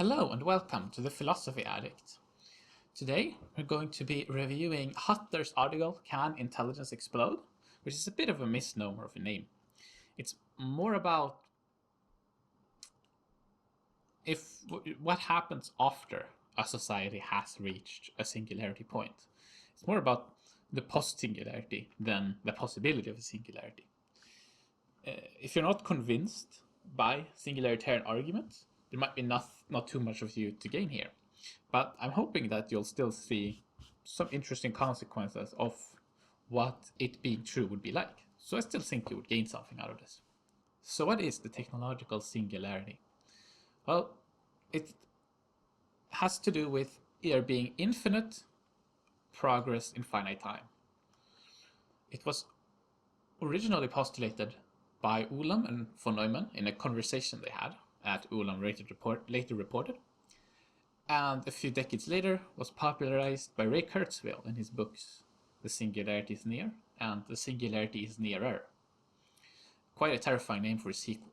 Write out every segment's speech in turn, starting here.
Hello and welcome to the Philosophy Addict. Today we're going to be reviewing Hutter's article, Can Intelligence Explode? Which is a bit of a misnomer of a name. It's more about what happens after a society has reached a singularity point. It's more about the post-singularity than the possibility of a singularity. If you're not convinced by singularitarian arguments, there might be not too much of you to gain here. But I'm hoping that you'll still see some interesting consequences of what it being true would be like. So I still think you would gain something out of this. So what is the technological singularity? Well, it has to do with either being infinite progress in finite time. It was originally postulated by Ulam and von Neumann in a conversation they had, that Ulam later reported, and a few decades later was popularized by Ray Kurzweil in his books The Singularity is Near and The Singularity is Nearer. Quite a terrifying name for a sequel.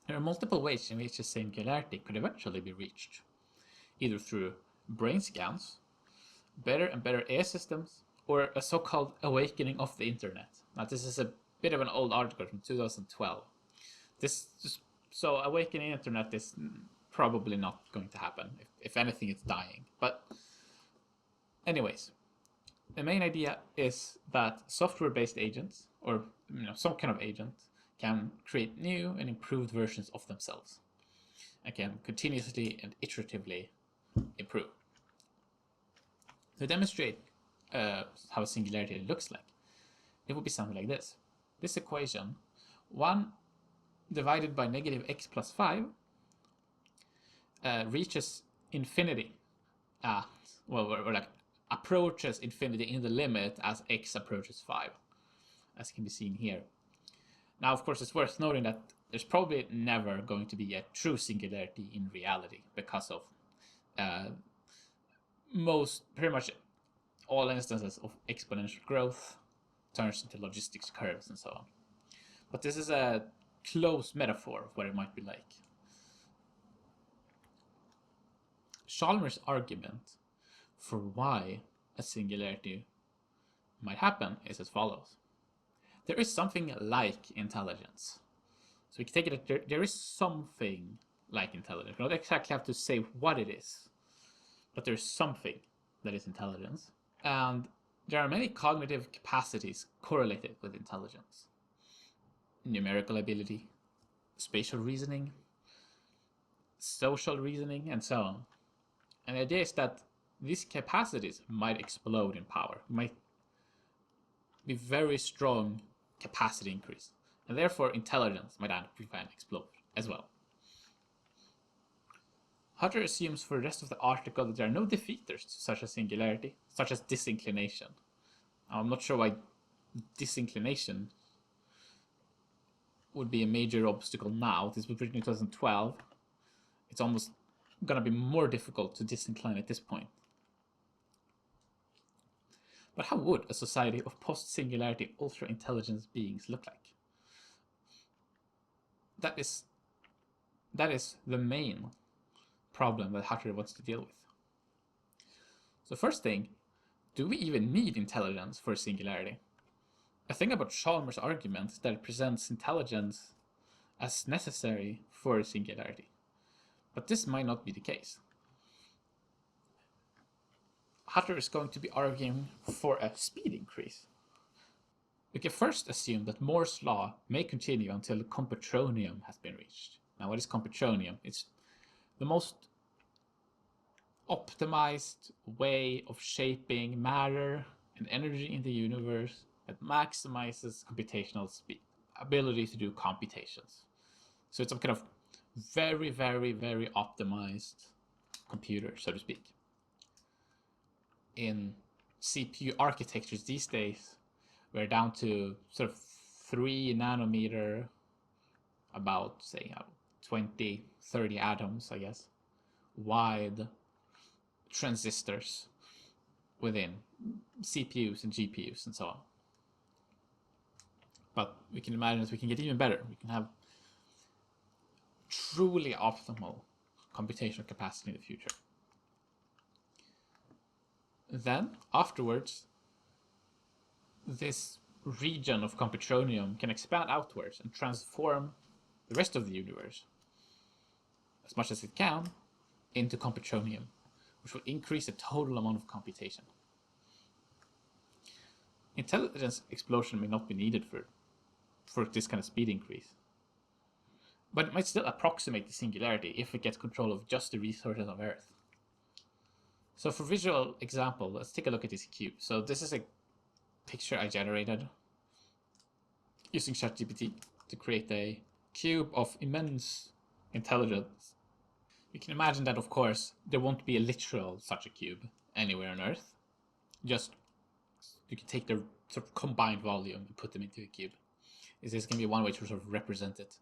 There are multiple ways in which a singularity could eventually be reached, either through brain scans, better and better AI systems, or a so-called awakening of the internet. Now this is a bit of an old article from 2012. So awakening internet is probably not going to happen. If anything, it's dying. But anyways, the main idea is that software-based agents, or some kind of agent, can create new and improved versions of themselves and can continuously and iteratively improve. To demonstrate how a singularity looks like, it would be something like this. This equation, 1 divided by negative x plus 5, reaches infinity at, or like approaches infinity in the limit as x approaches 5, as can be seen here. Now, of course, it's worth noting that there's probably never going to be a true singularity in reality because of pretty much all instances of exponential growth turns into logistics curves and so on. But this is a close metaphor of what it might be like. Chalmers' argument for why a singularity might happen is as follows. There is something like intelligence. So we can take it that there is something like intelligence. We don't exactly have to say what it is, but there's something that is intelligence. And there are many cognitive capacities correlated with intelligence. Numerical ability, spatial reasoning, social reasoning, and so on. And the idea is that these capacities might explode in power, might be very strong capacity increase, and therefore intelligence might amplify and explode as well. Hutter assumes for the rest of the article that there are no defeaters to such a singularity, such as disinclination. I'm not sure why disinclination would be a major obstacle now. This was written in 2012. It's almost gonna be more difficult to disincline at this point. But how would a society of post-singularity ultra-intelligence beings look like? That is the main problem that Hutter wants to deal with. So first thing, do we even need intelligence for a singularity? A thing about Chalmers' argument is that it presents intelligence as necessary for a singularity. But this might not be the case. Hutter is going to be arguing for a speed increase. We can first assume that Moore's law may continue until competronium has been reached. Now, what is competronium? It's the most optimized way of shaping matter and energy in the universe that maximizes computational speed, ability to do computations. So it's some kind of very, very, very optimized computer, so to speak. In CPU architectures these days, we're down to sort of 3 nanometer, about say 20, 30 atoms, I guess, wide transistors within CPUs and GPUs and so on. But we can imagine that we can get even better. We can have truly optimal computational capacity in the future. Then, afterwards, this region of computronium can expand outwards and transform the rest of the universe, as much as it can, into computronium, which will increase the total amount of computation. Intelligence explosion may not be needed for this kind of speed increase, but it might still approximate the singularity if it gets control of just the resources of Earth. So for visual example, let's take a look at this cube. So this is a picture I generated using ChatGPT to create a cube of immense intelligence. You can imagine that, of course, there won't be a literal such a cube anywhere on Earth. Just you can take their sort of combined volume and put them into a cube. This is going to be one way to sort of represent it.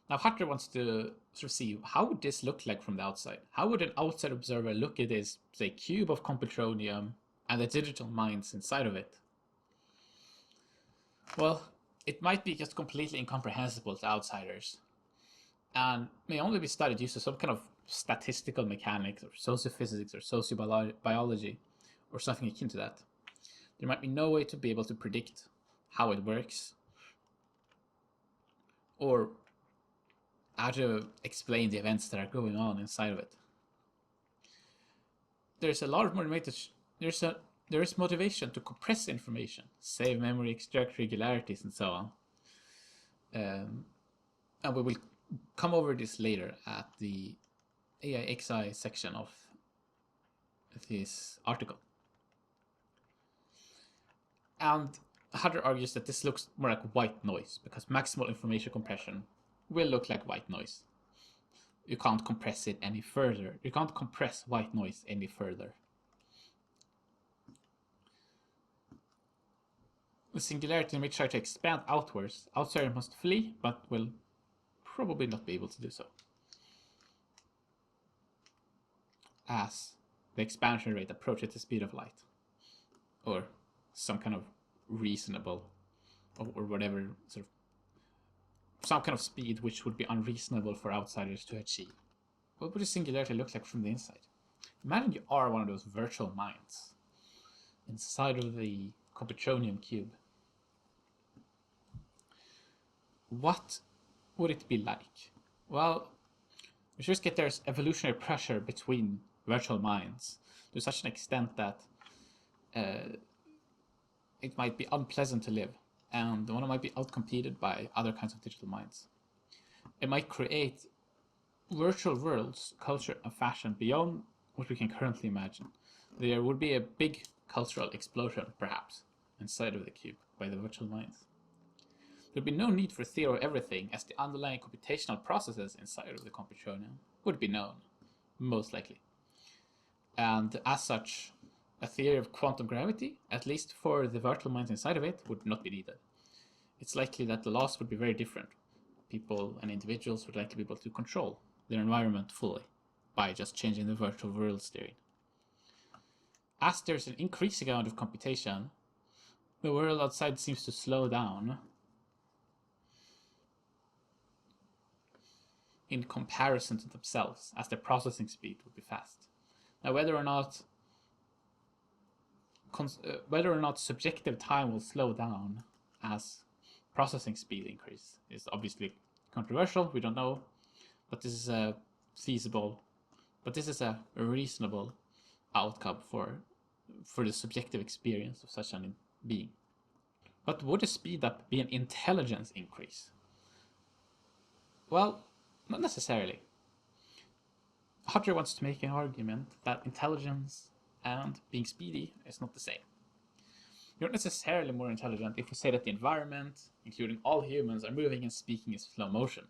Now Hutter wants to sort of see, how would this look like from the outside? How would an outside observer look at this, say, cube of computronium and the digital minds inside of it? Well, it might be just completely incomprehensible to outsiders and may only be studied using some kind of statistical mechanics or sociophysics or sociobiology or something akin to that. There might be no way to be able to predict how it works or how to explain the events that are going on inside of it. There's a lot of motivation. There is motivation to compress information, save memory, extract regularities, and so on. And we will come over this later at the AIXI section of this article. And Hutter argues that this looks more like white noise because maximal information compression will look like white noise. You can't compress it any further. You can't compress white noise any further. The singularity may try to expand outwards. Outsiders must flee, but will probably not be able to do so, as the expansion rate approaches the speed of light, or some kind of reasonable, or whatever, sort of some kind of speed which would be unreasonable for outsiders to achieve. What would a singularity look like from the inside? Imagine you are one of those virtual minds inside of the computronium cube. What would it be like? Well, we just get there's evolutionary pressure between virtual minds to such an extent that it might be unpleasant to live, and one might be outcompeted by other kinds of digital minds. It might create virtual worlds, culture, and fashion beyond what we can currently imagine. There would be a big cultural explosion, perhaps, inside of the cube by the virtual minds. There would be no need for theory of everything, as the underlying computational processes inside of the computronium would be known, most likely. And as such, a theory of quantum gravity, at least for the virtual minds inside of it, would not be needed. It's likely that the laws would be very different. People and individuals would likely be able to control their environment fully by just changing the virtual world theory. As there's an increasing amount of computation, the world outside seems to slow down in comparison to themselves, as their processing speed would be fast. Now, whether or not subjective time will slow down as processing speed increase is obviously controversial. We don't know, but this is a feasible, but this is a reasonable outcome for the subjective experience of such a being. But would a speed up be an intelligence increase? Well, not necessarily. Hutter wants to make an argument that intelligence and being speedy is not the same. You're not necessarily more intelligent if we say that the environment, including all humans, are moving and speaking in slow motion.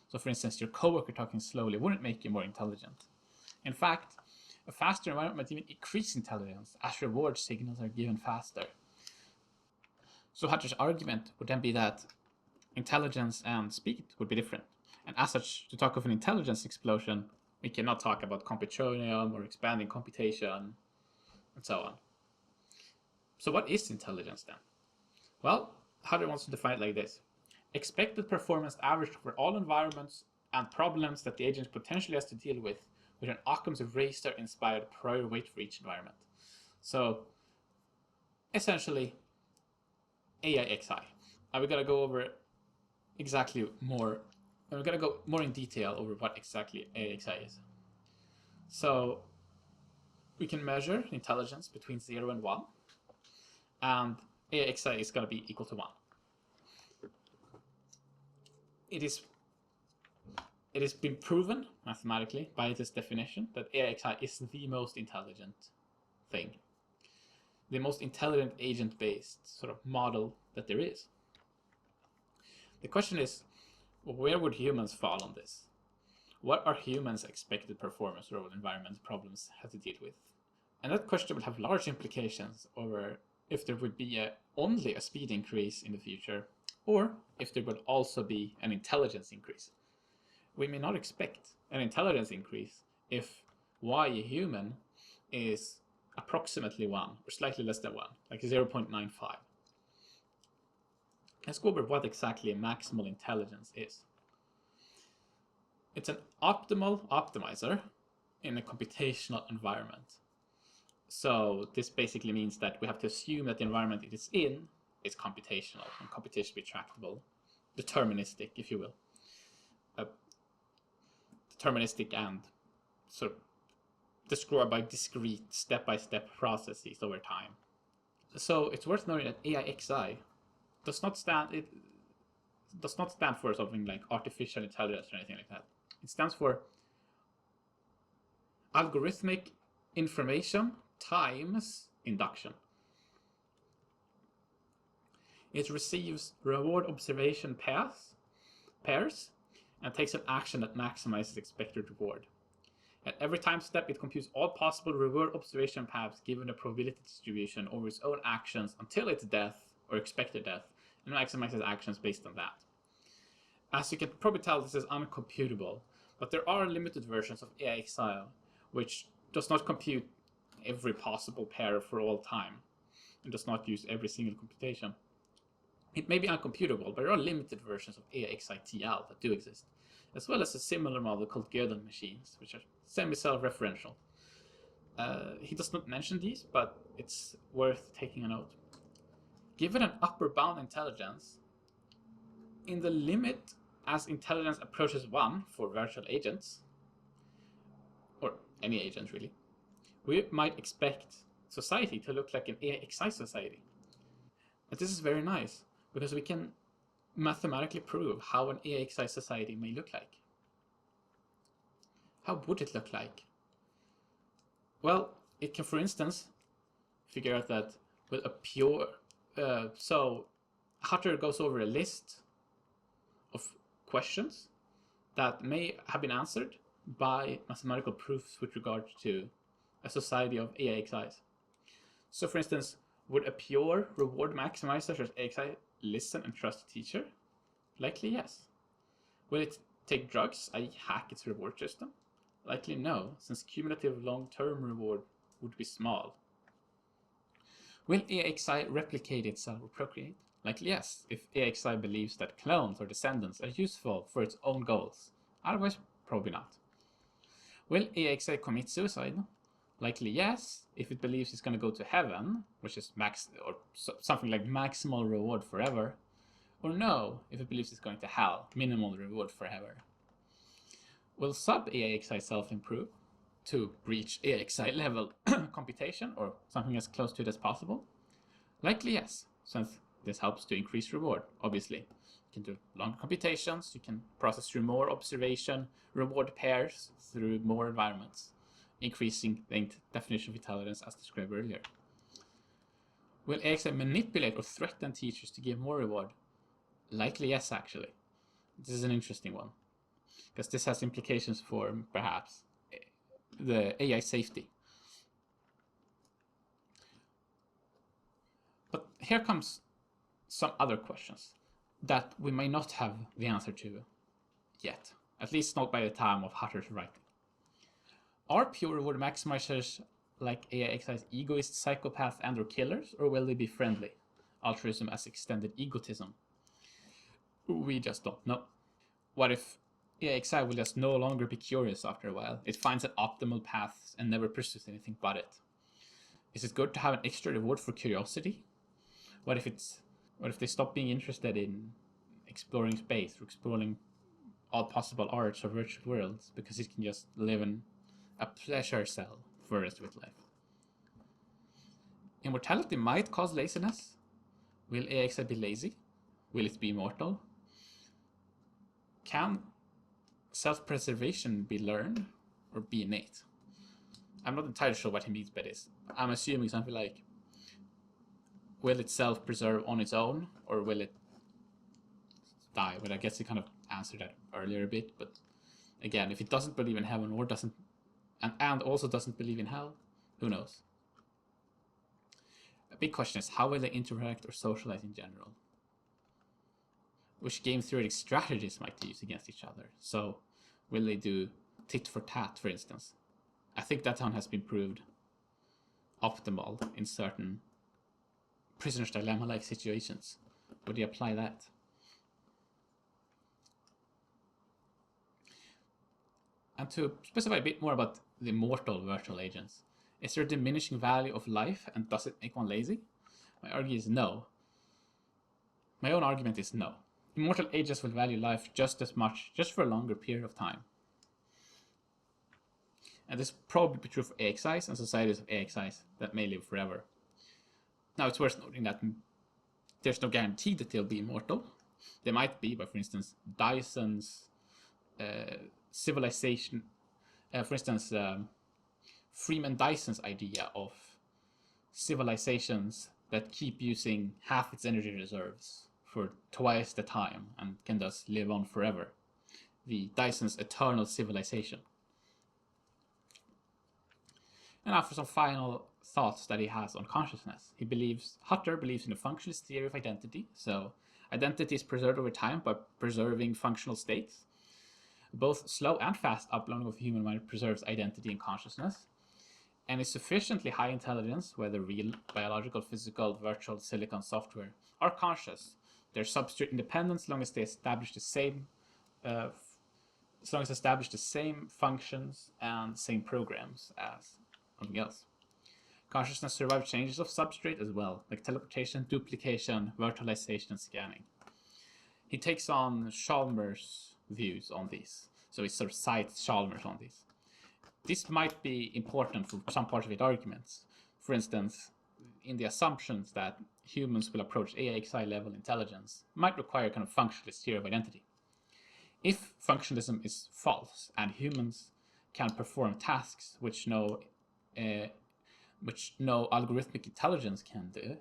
So for instance, your coworker talking slowly wouldn't make you more intelligent. In fact, a faster environment might even increase intelligence as reward signals are given faster. So Hutter's argument would then be that intelligence and speed would be different. And as such, to talk of an intelligence explosion, we cannot talk about computronium or expanding computation and so on. So what is intelligence then? Well, Hutter wants to define it like this. expected performance averaged over all environments and problems that the agent potentially has to deal with an Occam's razor inspired prior weight for each environment. So essentially AIXI. And we're gonna go over exactly more, and we're gonna go more in detail over what exactly AIXI is. So we can measure intelligence between 0 and 1, and AIXI is gonna be equal to 1. It has been proven mathematically by this definition that AIXI is the most intelligent thing, the most intelligent agent-based sort of model that there is. The question is, where would humans fall on this? What are humans' expected performance or environment problems have to deal with? And that question will have large implications over if there would be only a speed increase in the future, or if there would also be an intelligence increase. We may not expect an intelligence increase if y a human is approximately 1 or slightly less than 1, like 0.95. Let's go over what exactly a maximal intelligence is. It's an optimal optimizer in a computational environment. So this basically means that we have to assume that the environment it is in is computational and computationally tractable, deterministic, if you will. Deterministic and sort of described by discrete step-by-step processes over time. So it's worth noting that AIXI does not stand for something like artificial intelligence or anything like that. It stands for algorithmic information times induction. It receives reward observation pairs and takes an action that maximizes expected reward. At every time step, it computes all possible reward observation paths given a probability distribution over its own actions until its death or expected death, and maximizes actions based on that. As you can probably tell, this is uncomputable, but there are limited versions of AIXI which does not compute every possible pair for all time and does not use every single computation. It may be uncomputable, but there are limited versions of AIXI-TL that do exist, as well as a similar model called Gödel machines, which are semi-self-referential. He does not mention these, but it's worth taking a note. Given an upper bound intelligence, in the limit as intelligence approaches 1 for virtual agents, or any agent really, we might expect society to look like an AIXI society. And this is very nice, because we can mathematically prove how an AIXI society may look like. How would it look like? Well, it can, for instance, figure out that with a pure... so Hutter goes over a list of questions that may have been answered by mathematical proofs with regard to a society of AIXIs. So for instance, would a pure reward maximizer such as AIXI listen and trust a teacher? Likely yes. Will it take drugs, i.e. hack its reward system? Likely no, since cumulative long-term reward would be small. Will AIXI replicate itself or procreate? Likely yes, if AIXI believes that clones or descendants are useful for its own goals. Otherwise, probably not. Will AIXI commit suicide? Likely yes, if it believes it's going to go to heaven, which is something like maximal reward forever, or no, if it believes it's going to hell, minimal reward forever. Will sub-AIXI self-improve to reach AIXI level computation, or something as close to it as possible? Likely yes, since this helps to increase reward, obviously. You can do longer computations, you can process through more observation, reward pairs through more environments, increasing the definition of intelligence as described earlier. Will AIXI manipulate or threaten teachers to give more reward? Likely yes, actually. This is an interesting one, because this has implications for, perhaps, the AI safety. But here comes some other questions that we may not have the answer to yet, at least not by the time of Hutter's writing. Are pure reward maximizers like AIXI's egoist, psychopaths, and or killers, or will they be friendly? Altruism as extended egotism. We just don't know. What if AXI will just no longer be curious after a while? It finds an optimal path and never pursues anything but it. Is it good to have an extra reward for curiosity? What if it's what if they stop being interested in exploring space or exploring all possible arts or virtual worlds because it can just live in a pleasure cell for the rest of its life? Immortality might cause laziness. Will AXI be lazy? Will it be immortal? Can self-preservation be learned or be innate? I'm not entirely sure what he means by this. I'm assuming something like, will it self-preserve on its own, or will it die? But I guess he kind of answered that earlier a bit. But again, if it doesn't believe in heaven or doesn't, and also doesn't believe in hell, who knows? A big question is, how will they interact or socialize in general? Which game theoretic strategies might they use against each other? So, will they do tit for tat, for instance? I think that one has been proved optimal in certain prisoner's dilemma-like situations. Would you apply that? And to specify a bit more about the immortal virtual agents, is there a diminishing value of life and does it make one lazy? My argument is no. My own argument is no. Immortal agents will value life just as much, just for a longer period of time. And this will probably be true for AXIs and societies of AXIs that may live forever. Now, it's worth noting that there's no guarantee that they'll be immortal. They might be, but for instance, Dyson's civilization, for instance, Freeman Dyson's idea of civilizations that keep using half its energy reserves for twice the time and can thus live on forever. The Dyson's eternal civilization. And now for some final thoughts that he has on consciousness. Hutter believes in a functionalist theory of identity. So identity is preserved over time by preserving functional states. Both slow and fast uploading of human mind preserves identity and consciousness. And is sufficiently high intelligence, whether real, biological, physical, virtual, silicon, software, are conscious. They're substrate independent as long as they establish the same functions and same programs as something else. Consciousness survives changes of substrate as well, like teleportation, duplication, virtualization, and scanning. He takes on Chalmers' views on these, so he sort of cites Chalmers on these. This might be important for some parts of his arguments. For instance, in the assumptions that humans will approach AXI level intelligence might require kind of functionalist theory of identity. If functionalism is false and humans can perform tasks which no algorithmic intelligence can do,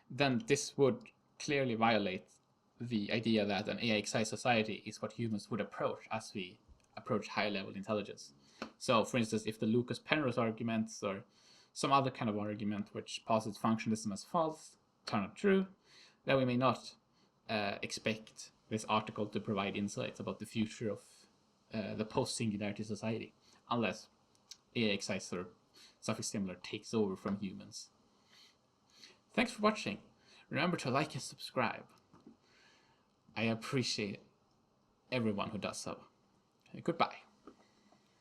then this would clearly violate the idea that an AXI society is what humans would approach as we approach higher level intelligence. So, for instance, if the Lucas-Penrose arguments or some other kind of argument which posits functionalism as false turn out true, then we may not expect this article to provide insights about the future of the post-singularity society, unless AXI or something similar takes over from humans. Thanks for watching. Remember to like and subscribe. I appreciate everyone who does so. Goodbye.